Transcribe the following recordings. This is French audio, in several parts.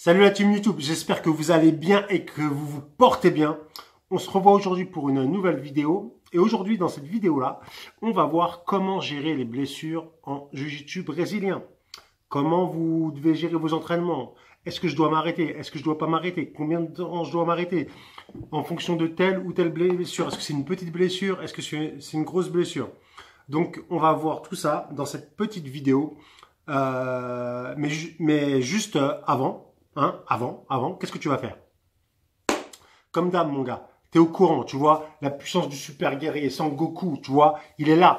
Salut la team YouTube, j'espère que vous allez bien et que vous vous portez bien. On se revoit aujourd'hui pour une nouvelle vidéo. Et aujourd'hui, dans cette vidéo-là, on va voir comment gérer les blessures en jiu-jitsu brésilien. Comment vous devez gérer vos entraînements. Est-ce que je dois m'arrêter? Est-ce que je dois pas m'arrêter? Combien de temps je dois m'arrêter? En fonction de telle ou telle blessure. Est-ce que c'est une petite blessure? Est-ce que c'est une grosse blessure? Donc, on va voir tout ça dans cette petite vidéo. Mais juste avant, qu'est-ce que tu vas faire? Comme d'hab, mon gars, tu es au courant, tu vois, la puissance du super guerrier, Sangoku, tu vois, il est là.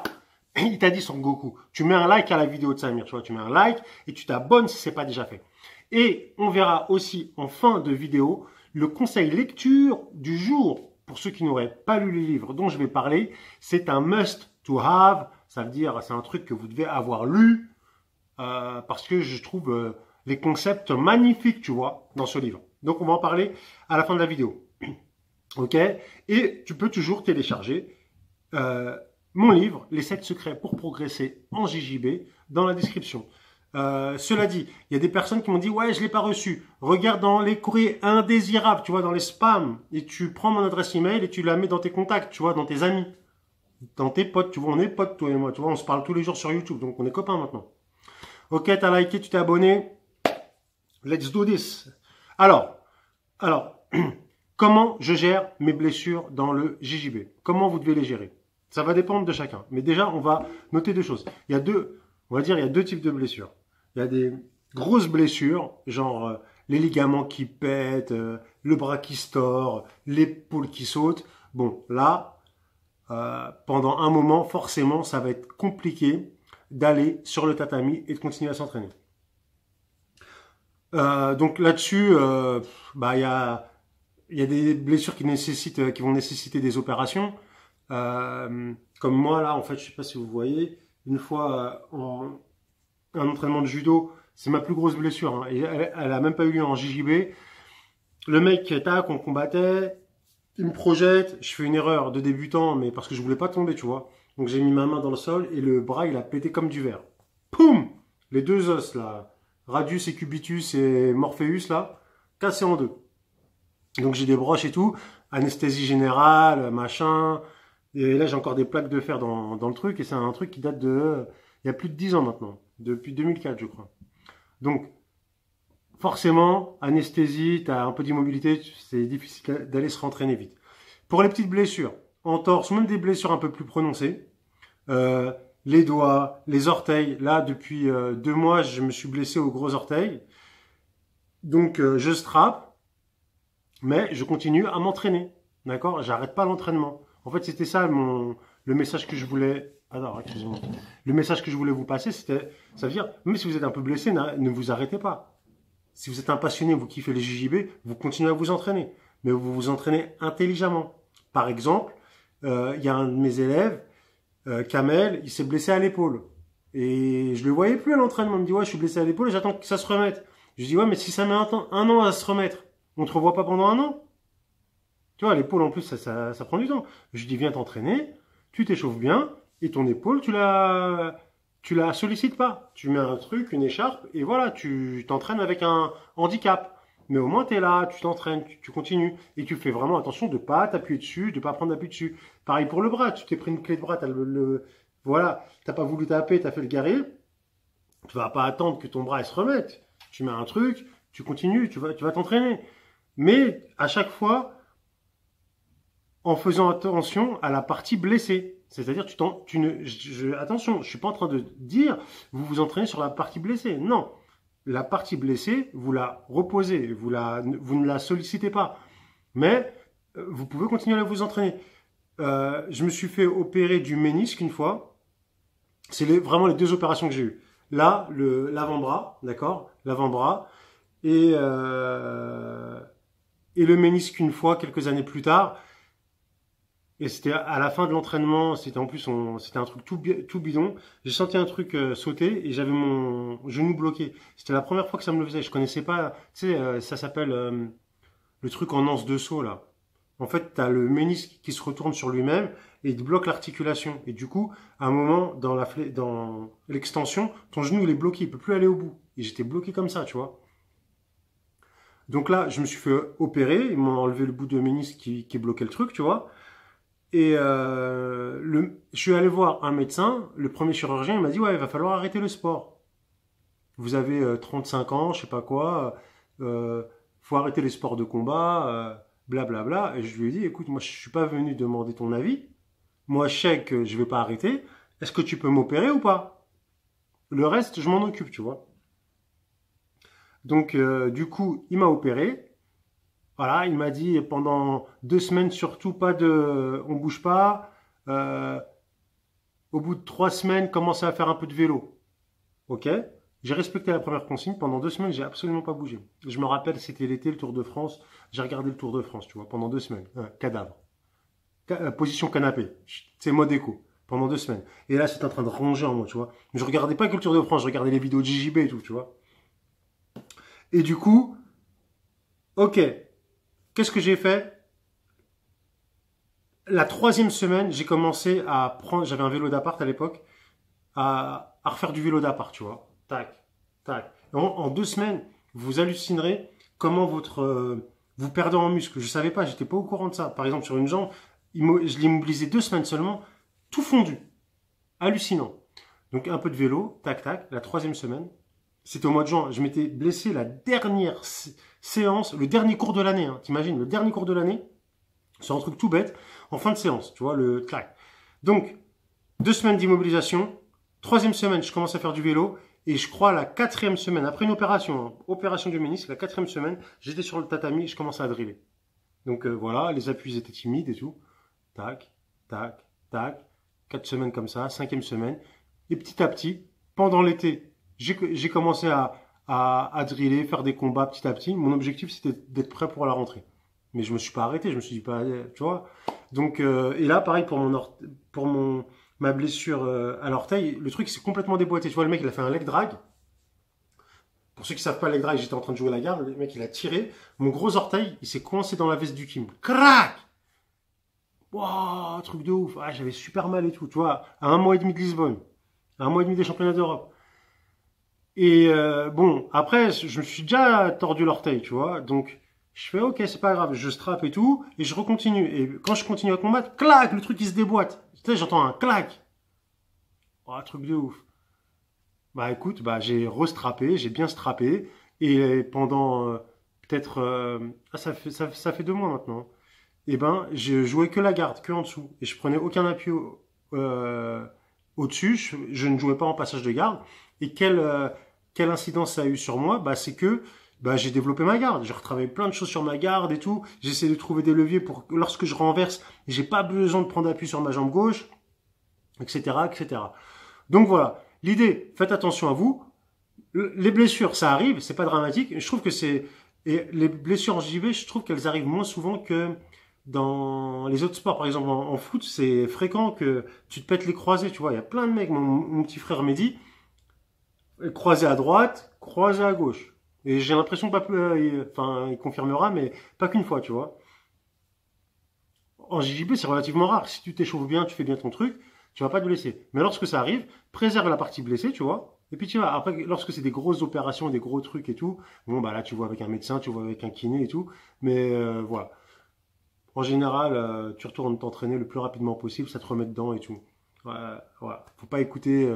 Il t'a dit Sangoku. Tu mets un like à la vidéo de Samir, tu vois, tu mets un like et tu t'abonnes si ce n'est pas déjà fait. Et on verra aussi en fin de vidéo le conseil lecture du jour. Pour ceux qui n'auraient pas lu les livres dont je vais parler, c'est un must to have. Ça veut dire, c'est un truc que vous devez avoir lu parce que je trouve les concepts magnifiques, tu vois, dans ce livre. Donc, on va en parler à la fin de la vidéo. Ok? Et tu peux toujours télécharger mon livre, Les 7 secrets pour progresser en JJB, dans la description. Cela dit, il y a des personnes qui m'ont dit « Ouais, je ne l'ai pas reçu. Regarde dans les courriers indésirables, tu vois, dans les spams. Et tu prends mon adresse email et tu la mets dans tes contacts, tu vois, dans tes amis, dans tes potes. Tu vois, on est potes, toi et moi. Tu vois, on se parle tous les jours sur YouTube, donc on est copains maintenant. Ok, t'as liké, tu t'es abonné. Let's do this. Alors, comment je gère mes blessures dans le JJB? Comment vous devez les gérer? Ça va dépendre de chacun. Mais déjà, on va noter deux choses. Il y a deux types de blessures. Il y a des grosses blessures, genre les ligaments qui pètent, le bras qui se tord, l'épaule qui saute. Bon, là, pendant un moment, forcément, ça va être compliqué d'aller sur le tatami et de continuer à s'entraîner. Donc là-dessus, il y a des blessures qui vont nécessiter des opérations. Comme moi là, en fait, je sais pas si vous voyez, une fois un entraînement de judo, c'est ma plus grosse blessure. Hein, et elle a même pas eu lieu en JJB. Le mec, tac, on combattait, il me projette, je fais une erreur de débutant, mais parce que je voulais pas tomber, tu vois. Donc j'ai mis ma main dans le sol et le bras il a pété comme du verre. Poum! Les deux os là, radius et cubitus et morpheus là, cassés en deux. Donc j'ai des broches et tout, anesthésie générale, machin. Et là j'ai encore des plaques de fer dans le truc et c'est un truc qui date de il y a plus de 10 ans maintenant, depuis 2004 je crois. Donc forcément, anesthésie, tu as un peu d'immobilité, c'est difficile d'aller se rentraîner vite. Pour les petites blessures, entorse, même des blessures un peu plus prononcées, les doigts, les orteils. Là, depuis 2 mois, je me suis blessé au gros orteil. Donc, je strappe, mais je continue à m'entraîner. D'accord? J'arrête pas l'entraînement. En fait, c'était ça le message que je voulais... Alors, excusez-moi. Le message que je voulais vous passer, c'était... Ça veut dire, même si vous êtes un peu blessé, ne vous arrêtez pas. Si vous êtes un passionné, vous kiffez les JJB, vous continuez à vous entraîner. Mais vous vous entraînez intelligemment. Par exemple, il y a un de mes élèves, Kamel, il s'est blessé à l'épaule. Et je le voyais plus à l'entraînement. Il me dit, ouais, je suis blessé à l'épaule et j'attends que ça se remette. Je dis, ouais, mais si ça met un an à se remettre, on te revoit pas pendant un an? Tu vois, l'épaule, en plus, ça prend du temps. Je dis, viens t'entraîner, tu t'échauffes bien, et ton épaule, tu la sollicites pas. Tu mets un truc, une écharpe, et voilà, tu t'entraînes avec un handicap. Mais au moins, tu es là, tu t'entraînes, tu continues. Et tu fais vraiment attention de ne pas t'appuyer dessus, de ne pas prendre d'appui dessus. Pareil pour le bras, tu t'es pris une clé de bras, voilà, tu n'as pas voulu taper, tu as fait le guerrier. Tu ne vas pas attendre que ton bras se remette. Tu mets un truc, tu continues, tu vas t'entraîner. Mais à chaque fois, en faisant attention à la partie blessée. C'est-à-dire, attention, je ne suis pas en train de dire, vous vous entraînez sur la partie blessée. Non. La partie blessée, vous la reposez, vous ne la sollicitez pas. Mais vous pouvez continuer à vous entraîner. Je me suis fait opérer du ménisque une fois. C'est vraiment les deux opérations que j'ai eues. Là, l'avant-bras, d'accord? L'avant-bras. Et le ménisque une fois, quelques années plus tard. Et c'était à la fin de l'entraînement, c'était en plus, c'était un truc tout bidon. J'ai senti un truc sauter et j'avais mon genou bloqué. C'était la première fois que ça me le faisait. Je connaissais pas, tu sais, ça s'appelle le truc en anse de saut là. En fait, tu as le ménisque qui se retourne sur lui-même et il te bloque l'articulation. Et du coup, à un moment, dans l'extension, ton genou il est bloqué, il peut plus aller au bout. Et j'étais bloqué comme ça, tu vois. Donc là, je me suis fait opérer. Ils m'ont enlevé le bout de ménisque qui bloquait le truc, tu vois. Et je suis allé voir un médecin. Le premier chirurgien, il m'a dit, ouais, il va falloir arrêter le sport. Vous avez 35 ans, je sais pas quoi. Faut arrêter les sports de combat, blablabla. Et je lui ai dit, écoute, moi, je suis pas venu demander ton avis. Moi, je sais que je vais pas arrêter. Est-ce que tu peux m'opérer ou pas? Le reste, je m'en occupe, tu vois. Donc, du coup, il m'a opéré. Voilà, il m'a dit pendant 2 semaines, surtout pas de, on bouge pas. Euh, Au bout de 3 semaines, commencez à faire un peu de vélo. Ok? J'ai respecté la première consigne. Pendant 2 semaines, j'ai absolument pas bougé. Je me rappelle, c'était l'été, le Tour de France. J'ai regardé le Tour de France, tu vois, pendant 2 semaines. Cadavre. Position canapé. C'est mode écho. Pendant 2 semaines. Et là, c'est en train de ronger en moi, tu vois. Mais je regardais pas que le Tour de France, je regardais les vidéos de JJB et tout, tu vois. Et du coup, ok. Qu'est-ce que j'ai fait? La 3e semaine, j'ai commencé à prendre, j'avais un vélo d'appart à l'époque, à refaire du vélo d'appart, tu vois. Tac, tac. En 2 semaines, vous hallucinerez comment vous perdez en muscle. Je savais pas, j'étais pas au courant de ça. Par exemple, sur une jambe, je l'ai immobilisé 2 semaines seulement, tout fondu. Hallucinant. Donc un peu de vélo, tac, tac. La 3e semaine, c'était au mois de juin. Je m'étais blessé la dernière séance, le dernier cours de l'année. Hein. T'imagines, le dernier cours de l'année, c'est un truc tout bête, en fin de séance, tu vois, le clac. Donc, 2 semaines d'immobilisation. 3e semaine, je commence à faire du vélo. Et je crois la 4e semaine, après une opération, hein, opération du ménisque, la 4e semaine, j'étais sur le tatami et je commençais à driller. Donc voilà, les appuis étaient timides et tout. Tac, tac, tac. 4 semaines comme ça, 5e semaine. Et petit à petit, pendant l'été, j'ai commencé à driller, faire des combats petit à petit. Mon objectif, c'était d'être prêt pour la rentrée. Mais je me suis pas arrêté, je me suis dit pas, tu vois. Donc, et là, pareil pour ma blessure à l'orteil, le truc c'est complètement déboîté. Tu vois, le mec il a fait un leg drag. Pour ceux qui savent pas leg drag, j'étais en train de jouer à la garde, le mec il a tiré. Mon gros orteil, il s'est coincé dans la veste du Kim. Crac! Waouh, truc de ouf. Ah, j'avais super mal et tout, tu vois. À 1 mois et demi de Lisbonne, à 1 mois et demi des championnats d'Europe. Et bon, après, je me suis déjà tordu l'orteil, tu vois. Donc, je fais, ok, c'est pas grave, je strappe et tout, et je recontinue. Et quand je continue à combattre, clac, le truc il se déboîte. Tu sais, j'entends un clac. Oh, truc de ouf. Bah écoute, bah j'ai restrappé, j'ai bien strappé, et pendant peut-être, ça fait 2 mois maintenant. Et ben, je jouais que la garde, que en dessous, et je prenais aucun appui euh, au-dessus. Je ne jouais pas en passage de garde. Et quelle incidence ça a eu sur moi? Bah c'est que bah, j'ai développé ma garde. J'ai retravaillé plein de choses sur ma garde et tout. J'essaie de trouver des leviers pour que lorsque je renverse, j'ai pas besoin de prendre appui sur ma jambe gauche, etc., etc. Donc voilà. L'idée, faites attention à vous. Les blessures, ça arrive, c'est pas dramatique. Je trouve que et les blessures en JV, je trouve qu'elles arrivent moins souvent que dans les autres sports. Par exemple, en foot, c'est fréquent que tu te pètes les croisés, tu vois. Il y a plein de mecs, mon petit frère Mehdi, croisé à droite, croisé à gauche. Et j'ai l'impression pas enfin, il confirmera, mais pas qu'une fois, tu vois. En JJB, c'est relativement rare. Si tu t'échauffes bien, tu fais bien ton truc, tu vas pas te blesser. Mais lorsque ça arrive, préserve la partie blessée, tu vois. Et puis tu vois, après, lorsque c'est des grosses opérations, des gros trucs et tout, bon, bah là, tu vois avec un médecin, tu vois avec un kiné et tout. Mais voilà. En général, tu retournes t'entraîner le plus rapidement possible, ça te remet dedans et tout. Voilà. Faut pas écouter,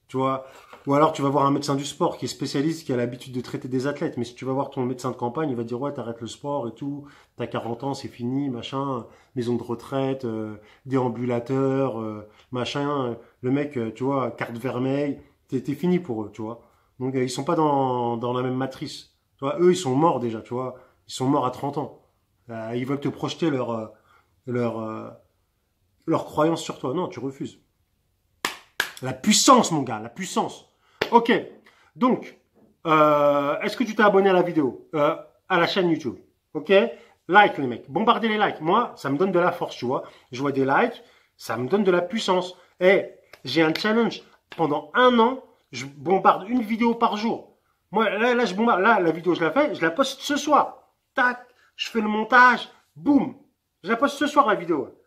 tu vois. Ou alors tu vas voir un médecin du sport qui est spécialiste, qui a l'habitude de traiter des athlètes. Mais si tu vas voir ton médecin de campagne, il va te dire ouais, t'arrêtes le sport et tout. T'as 40 ans, c'est fini, machin. Maison de retraite, déambulateur, machin. Le mec, tu vois, carte vermeille, t'es fini pour eux, tu vois. Donc ils sont pas dans la même matrice. Tu vois, eux, ils sont morts déjà, tu vois. Ils sont morts à 30 ans. Ils veulent te projeter leur, euh, leur croyance sur toi. Non, tu refuses. La puissance, mon gars, la puissance. Ok, donc, est-ce que tu t'es abonné à la vidéo, à la chaîne YouTube? Ok, like les mecs, bombardez les likes. Moi, ça me donne de la force, tu vois. Je vois des likes, ça me donne de la puissance. Et j'ai un challenge. Pendant 1 an, je bombarde une vidéo par jour. Moi, là, je bombarde. Là, la vidéo, je la fais, je la poste ce soir. Tac, je fais le montage, boum. Je la poste ce soir, la vidéo.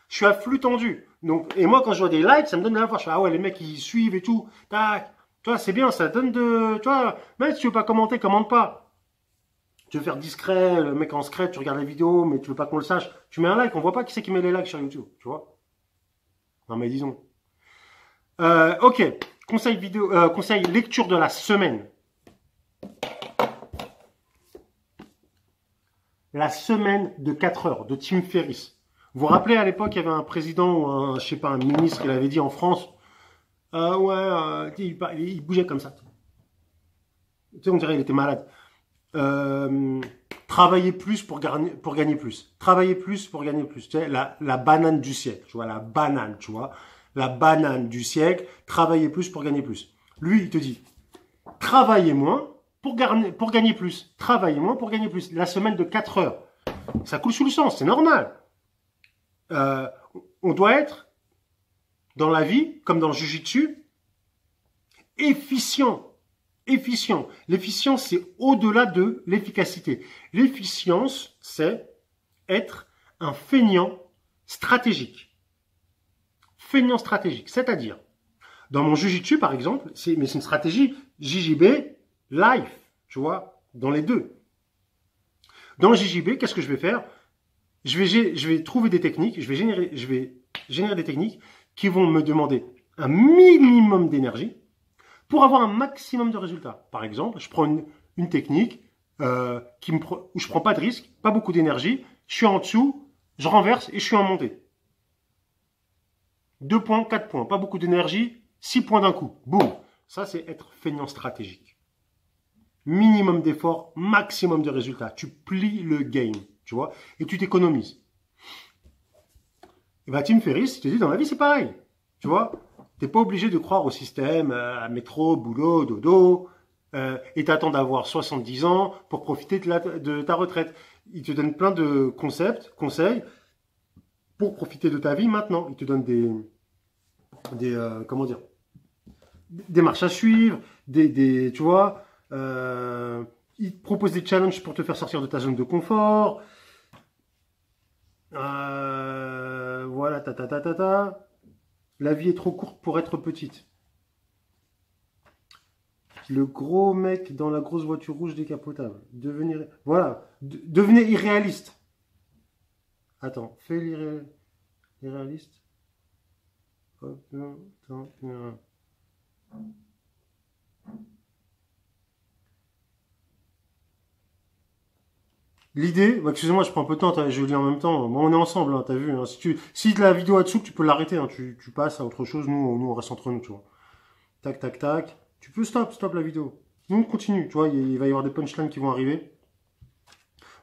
Je suis à flux tendu. Donc, et moi, quand je vois des likes, ça me donne de la force. Je fais, ah ouais, les mecs, ils suivent et tout. Tac. Tu vois, c'est bien, ça donne de, tu vois, même si tu veux pas commenter, commente pas. Tu veux faire discret, le mec en secret, tu regardes la vidéo, mais tu veux pas qu'on le sache. Tu mets un like, on voit pas qui c'est qui met les likes sur YouTube, tu vois. Non mais disons. Ok, conseil vidéo, conseil lecture de la semaine. La semaine de 4 heures de Tim Ferriss. Vous vous rappelez à l'époque, il y avait un président ou un, je sais pas, un ministre, il avait dit en France, il bougeait comme ça. Tu sais, on dirait qu'il était malade. Travailler plus pour gagner plus. Travailler plus pour gagner plus. Tu sais, la banane du siècle. Tu vois, la banane, tu vois. La banane du siècle. Travailler plus pour gagner plus. Lui, il te dit, travaillez moins pour gagner plus. Travaillez moins pour gagner plus. La semaine de 4 heures. Ça coule sous le sens, c'est normal. On doit être, dans la vie, comme dans le Jiu-Jitsu, efficient. Efficient. L'efficience, c'est au-delà de l'efficacité. L'efficience, c'est être un feignant stratégique. Feignant stratégique. C'est-à-dire, dans mon Jiu-Jitsu, par exemple, mais c'est une stratégie JJB life, tu vois, dans les deux. Dans le JJB, qu'est-ce que je vais faire? Je vais trouver des techniques, je vais générer des techniques qui vont me demander un minimum d'énergie pour avoir un maximum de résultats. Par exemple, je prends une technique où je ne prends pas de risque, pas beaucoup d'énergie, je suis en dessous, je renverse et je suis en montée. 2 points, 4 points, pas beaucoup d'énergie, 6 points d'un coup. Boum. Ça, c'est être feignant stratégique. Minimum d'effort, maximum de résultats. Tu plies le game, tu vois, et tu t'économises. Et bien, Tim Ferriss, il te dit, dans la vie, c'est pareil. Tu vois, t'es pas obligé de croire au système, métro, boulot, dodo, et t'attends d'avoir 70 ans pour profiter de ta retraite. Il te donne plein de conseils pour profiter de ta vie maintenant. Il te donne comment dire, des marches à suivre, tu vois, il te propose des challenges pour te faire sortir de ta zone de confort. Voilà, La vie est trop courte pour être petite. Le gros mec dans la grosse voiture rouge décapotable. Voilà, devenez irréaliste. Attends, fais l'irréaliste. L'idée, excusez-moi, je prends un peu de temps, je lis en même temps. Bon, on est ensemble, hein, t'as vu. Hein, si la vidéo a dessous, tu peux l'arrêter. Hein, tu passes à autre chose. Nous, on reste entre nous, tu vois. Tac, tac, tac. Tu peux stop la vidéo. Nous, on continue, tu vois. Il va y avoir des punchlines qui vont arriver.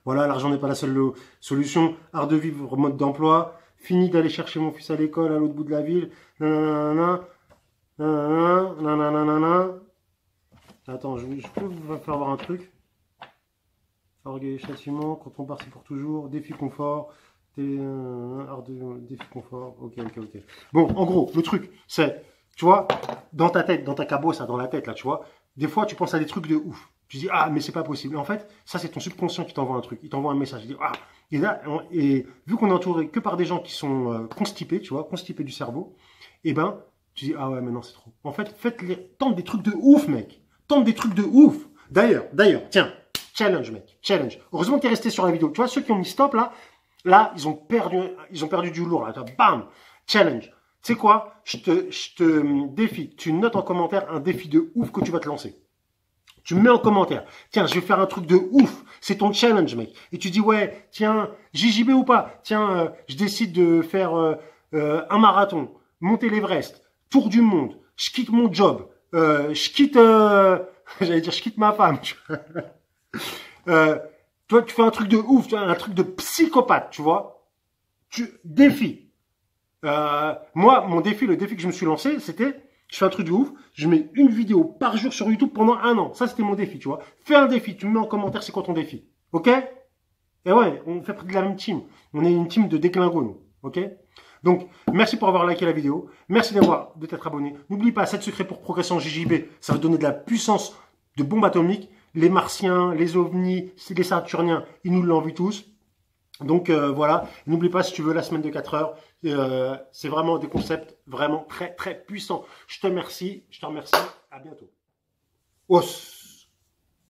Voilà, l'argent n'est pas la seule solution. Art de vivre, mode d'emploi. Fini d'aller chercher mon fils à l'école à l'autre bout de la ville. Attends, je peux vous faire voir un truc. Orgueil et châtiment, quand on part c'est pour toujours, défi confort, défi confort, ok. Bon, en gros, le truc, c'est, tu vois, dans ta tête, dans ta cabosse, dans la tête, là, tu vois, des fois, tu penses à des trucs de ouf. Tu dis, ah, mais c'est pas possible. Et en fait, ça, c'est ton subconscient qui t'envoie un truc, il t'envoie un message, il dit, ah, et vu qu'on est entouré que par des gens qui sont constipés, tu vois, constipés du cerveau, et ben, tu dis, ah ouais, mais non, c'est trop. En fait, tente des trucs de ouf, mec. Tente des trucs de ouf. D'ailleurs, tiens. Challenge, mec. Challenge. Heureusement que tu es resté sur la vidéo. Tu vois, ceux qui ont mis stop, là, ils ont perdu du lourd, là. Bam! Challenge. Tu sais quoi? Je te défie. Tu notes en commentaire un défi de ouf que tu vas te lancer. Tu me mets en commentaire. Tiens, je vais faire un truc de ouf. C'est ton challenge, mec. Et tu dis, ouais, tiens, JJB ou pas? Tiens, je décide de faire un marathon, monter l'Everest, tour du monde. Je quitte mon job. Je quitte ma femme. Toi, tu fais un truc de ouf, tu vois, un truc de psychopathe, tu vois. Défi. Moi, mon défi, le défi que je me suis lancé, c'était, je fais un truc de ouf, je mets une vidéo par jour sur YouTube pendant 1 an. Ça, c'était mon défi, tu vois. Fais un défi, tu me mets en commentaire c'est quoi ton défi. Ok? Et ouais, on fait partie de la même team. On est une team de déclingos, nous. Ok? Donc, merci pour avoir liké la vidéo. Merci de t'être abonné. N'oublie pas, 7 secrets pour progresser en JJB. Ça va donner de la puissance de bombe atomique. Les Martiens, les ovnis, les Saturniens, ils nous l'envient tous. Donc voilà, n'oublie pas si tu veux la semaine de 4 heures, c'est vraiment des concepts vraiment très très puissants. Je te remercie, à bientôt. Os.